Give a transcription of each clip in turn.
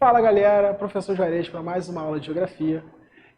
Fala galera, professor Juarez para mais uma aula de Geografia.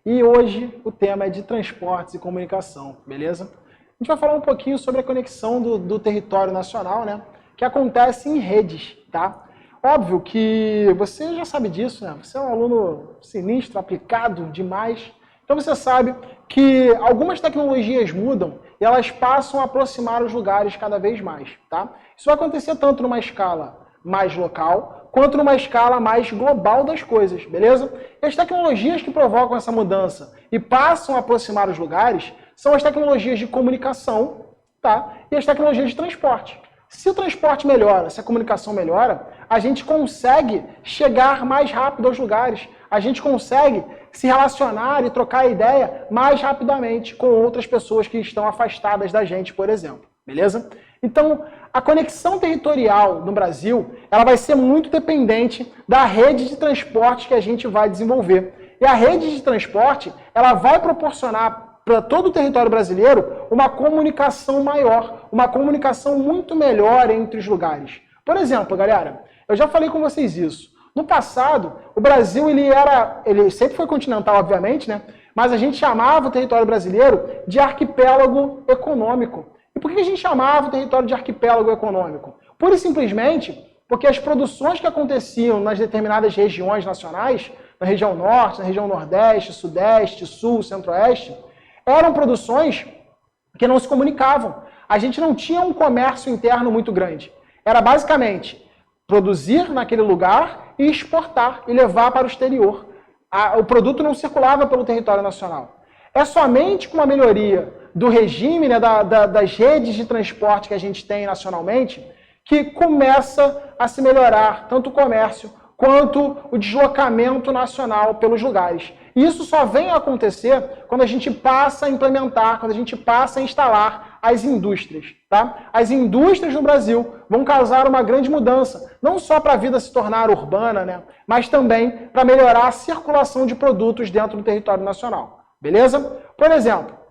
E hoje o tema é de transportes e comunicação, beleza? A gente vai falar um pouquinho sobre a conexão do território nacional, né? Que acontece em redes, tá? Óbvio que você já sabe disso, né? Você é um aluno sinistro, aplicado demais. Então você sabe que algumas tecnologias mudam e elas passam a aproximar os lugares cada vez mais, tá? Isso vai acontecer tanto numa escala mais local, quanto numa escala mais global das coisas, beleza? E as tecnologias que provocam essa mudança e passam a aproximar os lugares são as tecnologias de comunicação, tá? E as tecnologias de transporte. Se o transporte melhora, se a comunicação melhora, a gente consegue chegar mais rápido aos lugares, a gente consegue se relacionar e trocar ideia mais rapidamente com outras pessoas que estão afastadas da gente, por exemplo, beleza? Então, a conexão territorial no Brasil, ela vai ser muito dependente da rede de transporte que a gente vai desenvolver. E a rede de transporte, ela vai proporcionar para todo o território brasileiro uma comunicação maior, uma comunicação muito melhor entre os lugares. Por exemplo, galera, eu já falei com vocês isso. No passado, o Brasil ele sempre foi continental, obviamente, né? Mas a gente chamava o território brasileiro de arquipélago econômico. E por que a gente chamava o território de arquipélago econômico? Pura e simplesmente porque as produções que aconteciam nas determinadas regiões nacionais, na região norte, na região nordeste, sudeste, sul, centro-oeste, eram produções que não se comunicavam. A gente não tinha um comércio interno muito grande. Era basicamente produzir naquele lugar e exportar e levar para o exterior. O produto não circulava pelo território nacional. É somente com a melhoria do regime, né, das redes de transporte que a gente tem nacionalmente, que começa a se melhorar tanto o comércio quanto o deslocamento nacional pelos lugares. E isso só vem a acontecer quando a gente passa a implementar, quando a gente passa a instalar as indústrias, tá? As indústrias no Brasil vão causar uma grande mudança, não só para a vida se tornar urbana, né, mas também para melhorar a circulação de produtos dentro do território nacional. Beleza? Por exemplo,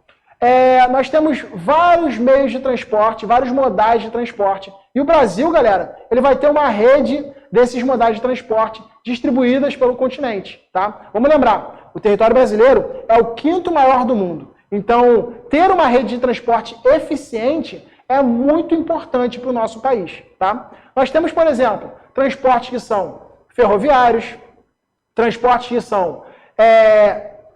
nós temos vários meios de transporte, vários modais de transporte. E o Brasil, galera, ele vai ter uma rede desses modais de transporte distribuídas pelo continente, tá? Vamos lembrar, o território brasileiro é o 5º maior do mundo. Então, ter uma rede de transporte eficiente é muito importante para o nosso país, tá? Nós temos, por exemplo, transportes que são ferroviários, transportes que são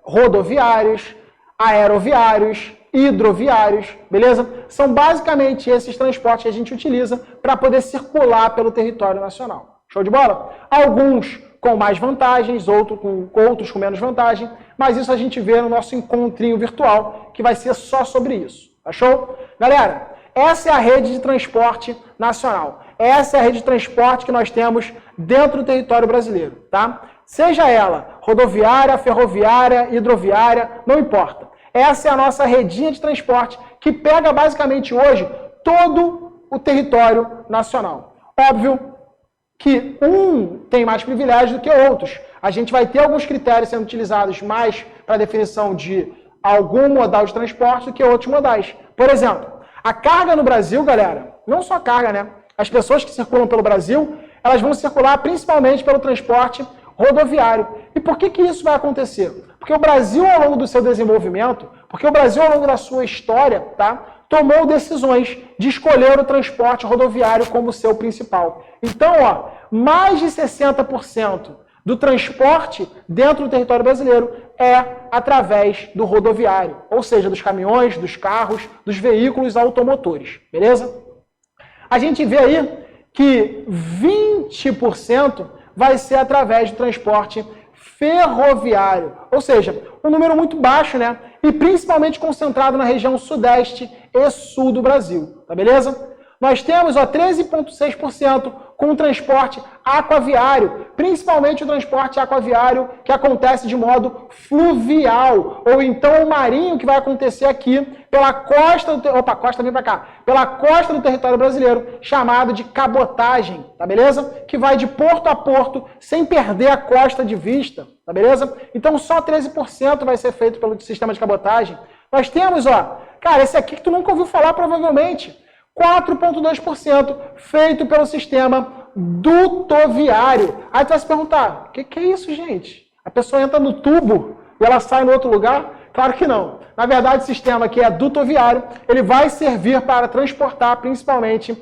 rodoviários, aeroviários, hidroviários, beleza? São basicamente esses transportes que a gente utiliza para poder circular pelo território nacional. Show de bola? Alguns com mais vantagens, outros com menos vantagem, mas isso a gente vê no nosso encontrinho virtual, que vai ser só sobre isso. Tá show? Galera, essa é a rede de transporte nacional. Essa é a rede de transporte que nós temos dentro do território brasileiro, tá? Seja ela rodoviária, ferroviária, hidroviária, não importa. Essa é a nossa redinha de transporte que pega basicamente hoje todo o território nacional. Óbvio que um tem mais privilégio do que outros. A gente vai ter alguns critérios sendo utilizados mais para a definição de algum modal de transporte do que outros modais. Por exemplo, a carga no Brasil, galera, não só carga, né? As pessoas que circulam pelo Brasil, elas vão circular principalmente pelo transporte rodoviário. E por que isso vai acontecer? Porque o Brasil, ao longo do seu desenvolvimento, porque o Brasil, ao longo da sua história, tá, tomou decisões de escolher o transporte rodoviário como seu principal. Então, mais de 60% do transporte dentro do território brasileiro é através do rodoviário, ou seja, dos caminhões, dos carros, dos veículos automotores, beleza? A gente vê aí que 20% vai ser através do transporte ferroviário, ou seja, um número muito baixo, né? E principalmente concentrado na região sudeste e sul do Brasil, tá beleza? Nós temos 13,6% com o transporte aquaviário, principalmente o transporte aquaviário que acontece de modo fluvial, ou então o marinho que vai acontecer aqui pela costa do... Opa, costa vem pra cá. Pela costa do território brasileiro, chamado de cabotagem, tá beleza? Que vai de porto a porto, sem perder a costa de vista, tá beleza? Então só 13% vai ser feito pelo sistema de cabotagem. Nós temos, cara, esse aqui que tu nunca ouviu falar provavelmente, 4,2% feito pelo sistema dutoviário. Aí tu vai se perguntar, o que é isso, gente? A pessoa entra no tubo e ela sai no outro lugar? Claro que não. Na verdade, o sistema que é dutoviário, ele vai servir para transportar principalmente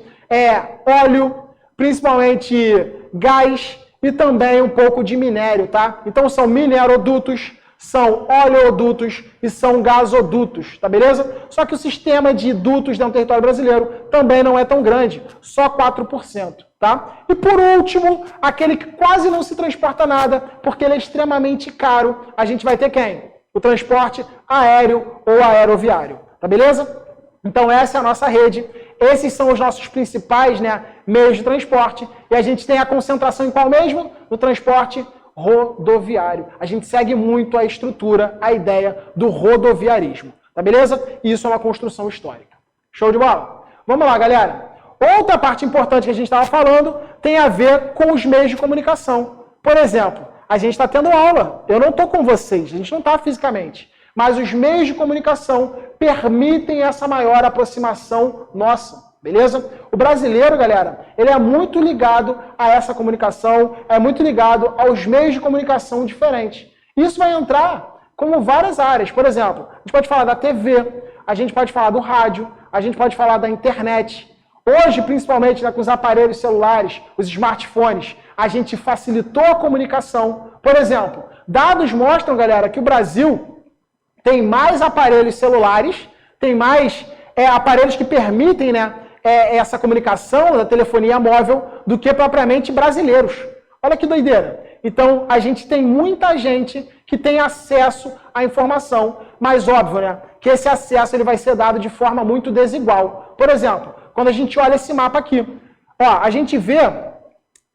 óleo, principalmente gás e também um pouco de minério, tá? Então são minerodutos, são oleodutos e são gasodutos, tá beleza? Só que o sistema de dutos dentro do território brasileiro também não é tão grande, só 4%, tá? E por último, aquele que quase não se transporta nada, porque ele é extremamente caro, a gente vai ter quem? O transporte aéreo ou aeroviário, tá beleza? Então essa é a nossa rede, esses são os nossos principais, meios de transporte, e a gente tem a concentração em qual mesmo? No transporte rodoviário. A gente segue muito a estrutura, a ideia do rodoviarismo, tá beleza? E isso é uma construção histórica. Show de bola? Vamos lá, galera. Outra parte importante que a gente estava falando tem a ver com os meios de comunicação. Por exemplo, a gente está tendo aula, eu não estou com vocês, a gente não está fisicamente, mas os meios de comunicação permitem essa maior aproximação nossa. Beleza? O brasileiro, galera, ele é muito ligado a essa comunicação, é muito ligado aos meios de comunicação diferentes. Isso vai entrar como várias áreas. Por exemplo, a gente pode falar da TV, a gente pode falar do rádio, a gente pode falar da internet. Hoje, principalmente com os aparelhos celulares, os smartphones, a gente facilitou a comunicação. Por exemplo, dados mostram, galera, que o Brasil tem mais aparelhos celulares, tem mais aparelhos que permitem, essa comunicação da telefonia móvel do que propriamente brasileiros. Olha que doideira. Então, a gente tem muita gente que tem acesso à informação, mas óbvio, que esse acesso ele vai ser dado de forma muito desigual. Por exemplo, quando a gente olha esse mapa aqui, a gente vê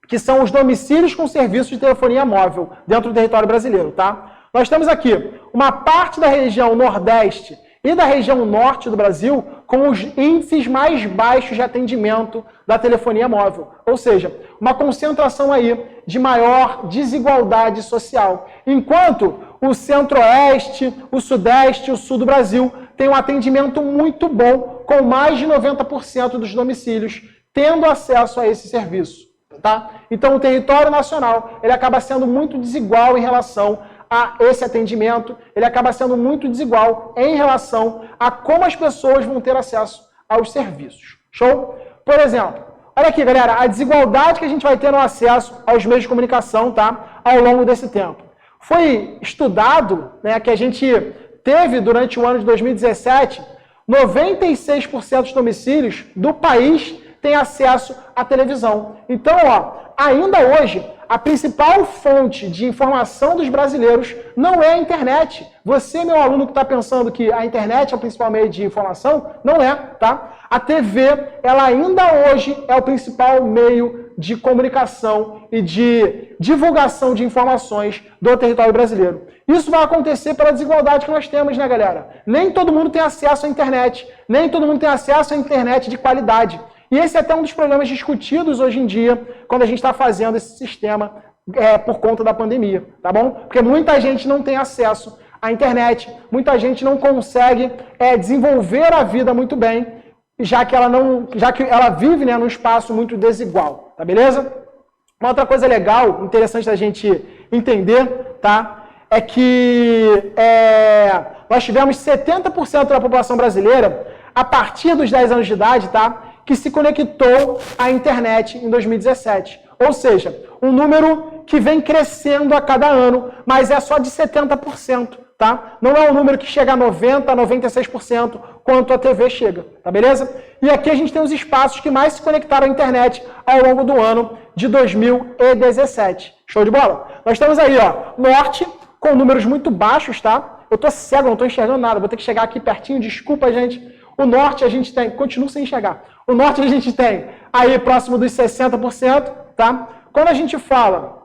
que são os domicílios com serviço de telefonia móvel dentro do território brasileiro, tá? Nós temos aqui uma parte da região Nordeste e da região Norte do Brasil com os índices mais baixos de atendimento da telefonia móvel. Ou seja, uma concentração aí de maior desigualdade social. Enquanto o Centro-Oeste, o Sudeste e o Sul do Brasil têm um atendimento muito bom, com mais de 90% dos domicílios tendo acesso a esse serviço. Tá? Então o território nacional ele acaba sendo muito desigual em relação a esse atendimento, ele acaba sendo muito desigual em relação a como as pessoas vão ter acesso aos serviços. Show? Por exemplo, olha aqui, galera, a desigualdade que a gente vai ter no acesso aos meios de comunicação, tá? Ao longo desse tempo. Foi estudado, que a gente teve durante o ano de 2017, 96% dos domicílios do país têm acesso à televisão. Então, ainda hoje, a principal fonte de informação dos brasileiros não é a internet. Você, meu aluno que está pensando que a internet é o principal meio de informação, não é, tá? A TV, ela ainda hoje é o principal meio de comunicação e de divulgação de informações do território brasileiro. Isso vai acontecer pela desigualdade que nós temos, galera? Nem todo mundo tem acesso à internet, nem todo mundo tem acesso à internet de qualidade. E esse é até um dos problemas discutidos hoje em dia, quando a gente está fazendo esse sistema por conta da pandemia, tá bom? Porque muita gente não tem acesso à internet, muita gente não consegue desenvolver a vida muito bem, já que ela vive num espaço muito desigual, tá beleza? Uma outra coisa legal, interessante da gente entender, tá? É que nós tivemos 70% da população brasileira, a partir dos 10 anos de idade, tá? Que se conectou à internet em 2017. Ou seja, um número que vem crescendo a cada ano, mas é só de 70%, tá? Não é um número que chega a 90%, 96%, quanto a TV chega, tá beleza? E aqui a gente tem os espaços que mais se conectaram à internet ao longo do ano de 2017. Show de bola? Nós temos aí, Norte, com números muito baixos, tá? Eu tô cego, não tô enxergando nada, vou ter que chegar aqui pertinho, desculpa, gente. O Norte a gente tem, continuo sem enxergar, o Norte a gente tem aí próximo dos 60%, tá? Quando a gente fala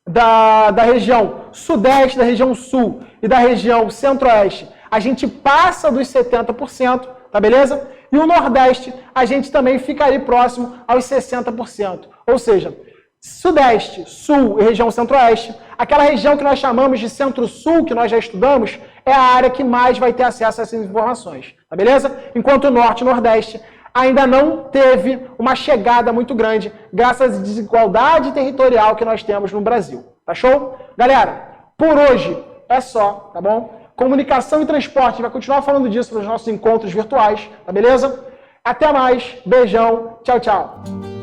da região Sudeste, da região Sul e da região Centro-Oeste, a gente passa dos 70%, tá beleza? E o Nordeste, a gente também fica aí próximo aos 60%. Ou seja, Sudeste, Sul e região Centro-Oeste, aquela região que nós chamamos de Centro-Sul, que nós já estudamos, é a área que mais vai ter acesso a essas informações, tá beleza? Enquanto o Norte e Nordeste ainda não teve uma chegada muito grande, graças à desigualdade territorial que nós temos no Brasil. Tá show? Galera, por hoje é só, tá bom? Comunicação e transporte, a gente vai continuar falando disso nos nossos encontros virtuais, tá beleza? Até mais, beijão, tchau, tchau.